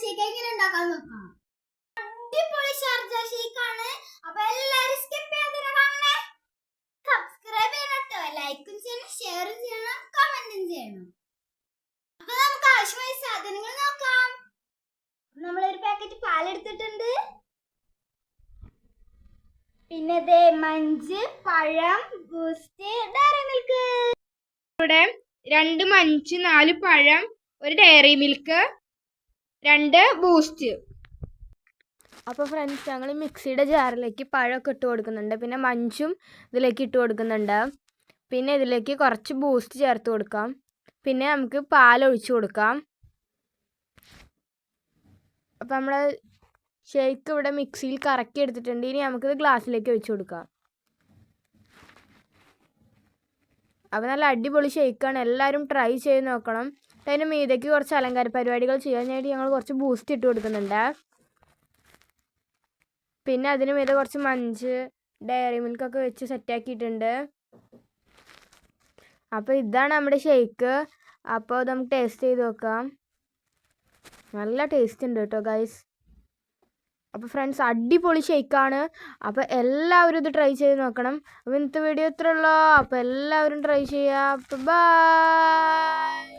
Shake എങ്ങനെ ഉണ്ടാക്കാൻ നോക്കാം. അടിപൊളി ഷാർജ ഷേക്ക് ആണ്. അപ്പോൾ എല്ലാവരും സ്കിപ്പ് ചെയ്യാതെ കാണണേ. സബ്സ്ക്രൈബ് ചെയ്യണം, ലൈക്കും ചെയ്യണം, ഷെയറും ചെയ്യണം, കമന്റും ചെയ്യണം. അപ്പോൾ നമുക്ക് ആവശ്യമായ സാധനങ്ങൾ നോക്കാം. നമ്മൾ ഒരു പാക്കറ്റ് പാൽ എടുത്തിട്ടുണ്ട്. പിന്നെ ദേ മഞ്ച്, പഴം, ബൂസ്റ്റ്, ഡയറി മിൽക്ക്. ഇവിടെ 2 മഞ്ച്, 4 പഴം, ഒരു ഡയറി മിൽക്ക്, 2 ബൂസ്റ്റ്. അപ്പോൾ ഫ്രണ്ട്സ്, ഞങ്ങൾ മിക്സിയുടെ ജാറിലേക്ക് പഴമൊക്കെ ഇട്ട് കൊടുക്കുന്നുണ്ട്. പിന്നെ മഞ്ചും ഇതിലേക്ക് ഇട്ട് കൊടുക്കുന്നുണ്ട്. പിന്നെ ഇതിലേക്ക് കുറച്ച് ബൂസ്റ്റ് ചേർത്ത് കൊടുക്കാം. പിന്നെ നമുക്ക് പാലൊഴിച്ച് കൊടുക്കാം. അപ്പോൾ നമ്മൾ ഷേക്ക് ഇവിടെ മിക്സിയിൽ കറക്കി എടുത്തിട്ടുണ്ട്. ഇനി നമുക്കിത് ഗ്ലാസ്സിലേക്ക് ഒഴിച്ച് കൊടുക്കാം. അപ്പോൾ നല്ല അടിപൊളി ഷേക്കാണ്. എല്ലാവരും ട്രൈ ചെയ്ത് നോക്കണം. അതിന് മീതയ്ക്ക് കുറച്ച് അലങ്കാര പരിപാടികൾ ചെയ്യാനായിട്ട് ഞങ്ങൾ കുറച്ച് ബൂസ്റ്റ് ഇട്ട് കൊടുക്കുന്നുണ്ട്. പിന്നെ അതിന് മീതെ കുറച്ച് മഞ്ച്, ഡയറി മിൽക്കൊക്കെ വെച്ച് സെറ്റാക്കിയിട്ടുണ്ട്. അപ്പോൾ ഇതാണ് നമ്മുടെ ഷേക്ക്. അപ്പോൾ നമുക്ക് ടേസ്റ്റ് ചെയ്ത് നോക്കാം. നല്ല ടേസ്റ്റ് ഉണ്ട് കേട്ടോ ഗൈസ്. അപ്പോൾ ഫ്രണ്ട്സ്, അടിപൊളി ഷേക്കാണ്. അപ്പോൾ എല്ലാവരും ഇത് ട്രൈ ചെയ്ത് നോക്കണം. അപ്പോൾ ഇന്നത്തെ വീഡിയോ ഇത്രയുള്ളൂ. അപ്പോൾ എല്ലാവരും ട്രൈ ചെയ്യുക. ബൈ.